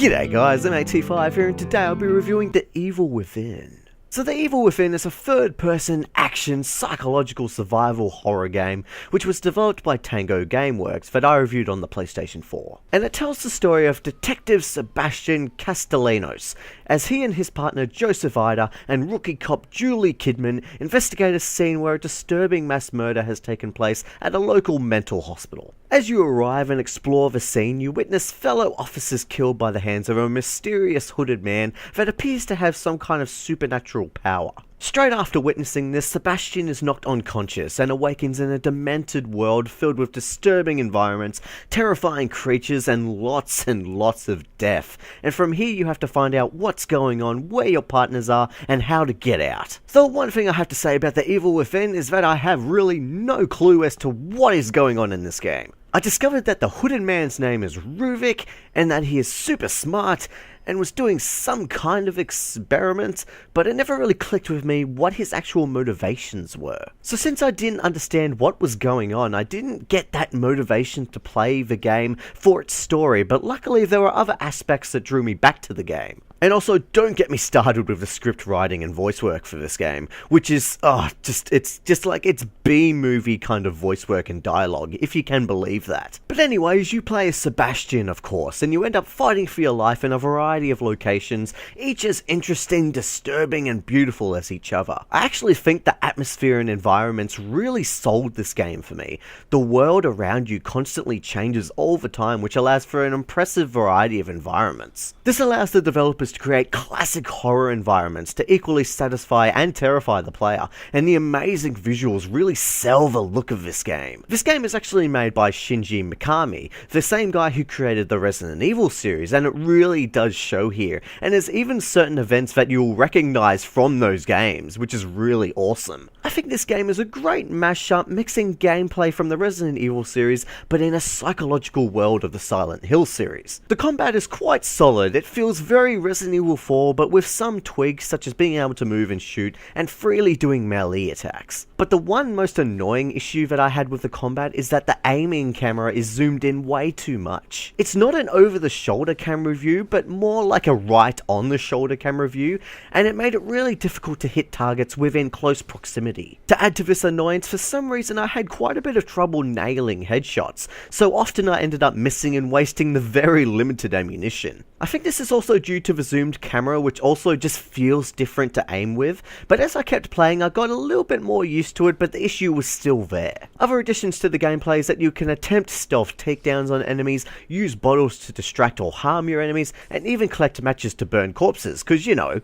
G'day guys, I'm AT5 here and today I'll be reviewing The Evil Within. So The Evil Within is a third-person action psychological survival horror game which was developed by Tango Gameworks that I reviewed on the PlayStation 4. And it tells the story of Detective Sebastian Castellanos as he and his partner Joseph Ida and rookie cop Julie Kidman investigate a scene where a disturbing mass murder has taken place at a local mental hospital. As you arrive and explore the scene, you witness fellow officers killed by the hands of a mysterious hooded man that appears to have some kind of supernatural power. Straight after witnessing this, Sebastian is knocked unconscious and awakens in a demented world filled with disturbing environments, terrifying creatures, and lots of death. And from here you have to find out what's going on, where your partners are, and how to get out. So one thing I have to say about The Evil Within is that I have really no clue as to what is going on in this game. I discovered that the hooded man's name is Ruvik, and that he is super smart, and was doing some kind of experiment, but it never really clicked with me what his actual motivations were. So since I didn't understand what was going on, I didn't get that motivation to play the game for its story, but luckily there were other aspects that drew me back to the game. And also, don't get me started with the script writing and voice work for this game, which is, it's just like it's B-movie kind of voice work and dialogue, if you can believe that. But anyways, you play as Sebastian, of course, and you end up fighting for your life in a variety of locations, each as interesting, disturbing, and beautiful as each other. I actually think the atmosphere and environments really sold this game for me. The world around you constantly changes all the time, which allows for an impressive variety of environments. This allows the developers to create classic horror environments to equally satisfy and terrify the player, and the amazing visuals really sell the look of this game. This game is actually made by Shinji Mikami, the same guy who created the Resident Evil series, and it really does show here, and there's even certain events that you'll recognize from those games, which is really awesome. I think this game is a great mashup, mixing gameplay from the Resident Evil series, but in a psychological world of the Silent Hill series. The combat is quite solid, it feels very Resident Evil 4, but with some tweaks such as being able to move and shoot, and freely doing melee attacks. But the one most annoying issue that I had with the combat is that the aiming camera is zoomed in way too much. It's not an over-the-shoulder camera view, but more like a right-on-the-shoulder camera view, and it made it really difficult to hit targets within close proximity. To add to this annoyance, for some reason I had quite a bit of trouble nailing headshots, so often I ended up missing and wasting the very limited ammunition. I think this is also due to the zoomed camera, which also just feels different to aim with, but as I kept playing I got a little bit more used to it, but the issue was still there. Other additions to the gameplay is that you can attempt stealth takedowns on enemies, use bottles to distract or harm your enemies, and even collect matches to burn corpses, cause you know,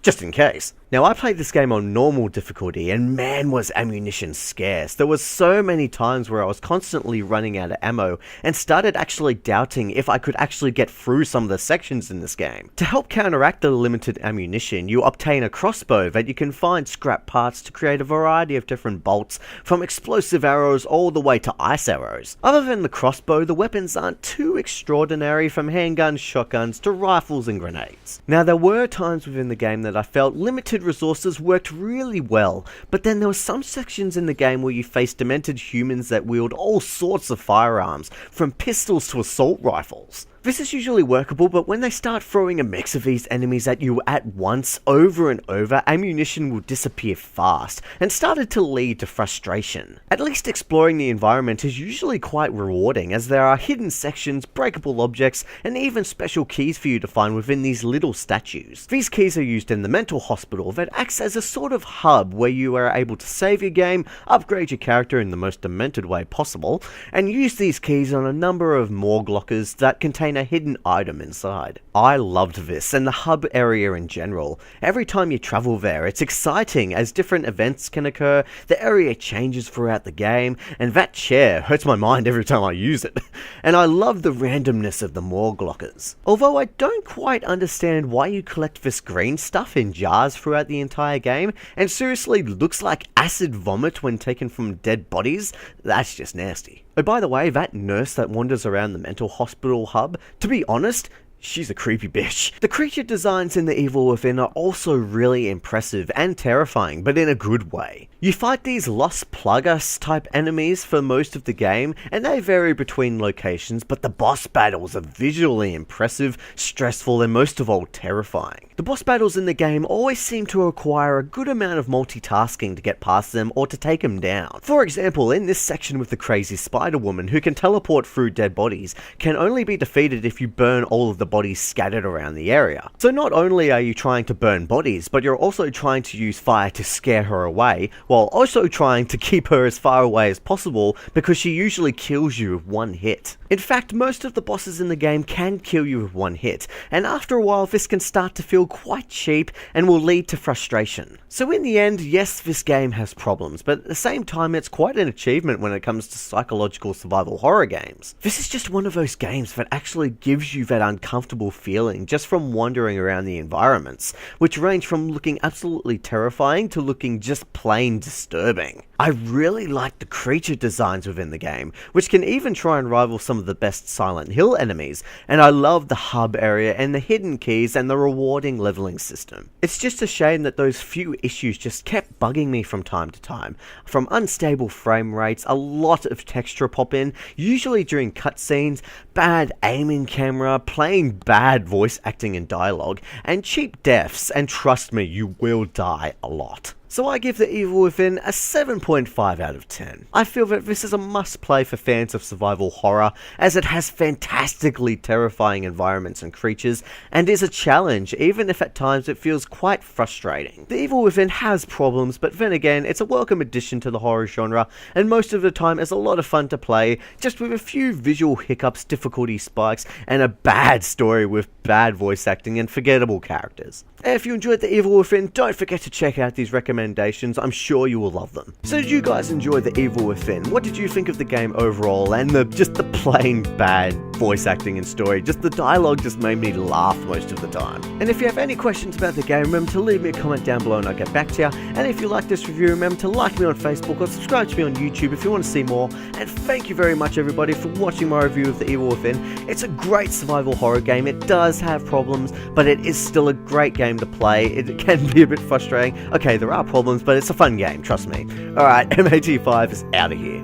just in case. Now I played this game on normal difficulty and man was ammunition scarce. There was so many times where I was constantly running out of ammo and started actually doubting if I could actually get through some of the sections in this game. To help counteract the limited ammunition, you obtain a crossbow that you can find scrap parts to create a variety of different bolts, from explosive arrows all the way to ice arrows. Other than the crossbow, the weapons aren't too extraordinary, from handguns, shotguns to rifles and grenades. Now there were times within the game that I felt limited resources worked really well, but then there were some sections in the game where you face demented humans that wield all sorts of firearms, from pistols to assault rifles. This is usually workable, but when they start throwing a mix of these enemies at you at once, over and over, ammunition will disappear fast, and started to lead to frustration. At least exploring the environment is usually quite rewarding, as there are hidden sections, breakable objects, and even special keys for you to find within these little statues. These keys are used in the mental hospital that acts as a sort of hub where you are able to save your game, upgrade your character in the most demented way possible, and use these keys on a number of morgue lockers that contain a hidden item inside. I loved this and the hub area in general. Every time you travel there, it's exciting as different events can occur, the area changes throughout the game, and that chair hurts my mind every time I use it. And I love the randomness of the morgue lockers. Although I don't quite understand why you collect this green stuff in jars throughout the entire game, and seriously looks like acid vomit when taken from dead bodies, that's just nasty. Oh, by the way, that nurse that wanders around the mental hospital hub, to be honest, She's a creepy bitch. The creature designs in The Evil Within are also really impressive and terrifying, but in a good way. You fight these Lost Plagas type enemies for most of the game, and they vary between locations, but the boss battles are visually impressive, stressful, and most of all terrifying. The boss battles in the game always seem to require a good amount of multitasking to get past them or to take them down. For example, in this section with the crazy spider woman who can teleport through dead bodies, can only be defeated if you burn all of the bodies scattered around the area. So not only are you trying to burn bodies, but you're also trying to use fire to scare her away, while also trying to keep her as far away as possible because she usually kills you with one hit. In fact, most of the bosses in the game can kill you with one hit, and after a while this can start to feel quite cheap and will lead to frustration. So in the end, yes, this game has problems, but at the same time it's quite an achievement when it comes to psychological survival horror games. This is just one of those games that actually gives you that uncomfortable feeling just from wandering around the environments, which range from looking absolutely terrifying to looking just plain disturbing. I really like the creature designs within the game, which can even try and rival some of the best Silent Hill enemies, and I love the hub area and the hidden keys and the rewarding leveling system. It's just a shame that those few issues just kept bugging me from time to time, from unstable frame rates, a lot of texture pop in, usually during cutscenes, bad aiming camera, plain bad voice acting and dialogue, and cheap deaths, and trust me, you will die a lot. So I give The Evil Within a 7.5 out of 10. I feel that this is a must-play for fans of survival horror, as it has fantastically terrifying environments and creatures, and is a challenge, even if at times it feels quite frustrating. The Evil Within has problems, but then again, it's a welcome addition to the horror genre, and most of the time it's a lot of fun to play, just with a few visual hiccups, difficulty spikes, and a bad story with bad voice acting and forgettable characters. And if you enjoyed The Evil Within, don't forget to check out these recommendations, I'm sure you will love them. So did you guys enjoy The Evil Within? What did you think of the game overall, and just the plain bad voice acting and story? Just the dialogue just made me laugh most of the time. And if you have any questions about the game, remember to leave me a comment down below and I'll get back to you. And if you like this review, remember to like me on Facebook or subscribe to me on YouTube if you want to see more. And thank you very much everybody for watching my review of The Evil Within. It's a great survival horror game. It does have problems, but it is still a great game to play. It can be a bit frustrating. Okay, there are problems, but it's a fun game, trust me. Alright, MAT5 is out of here.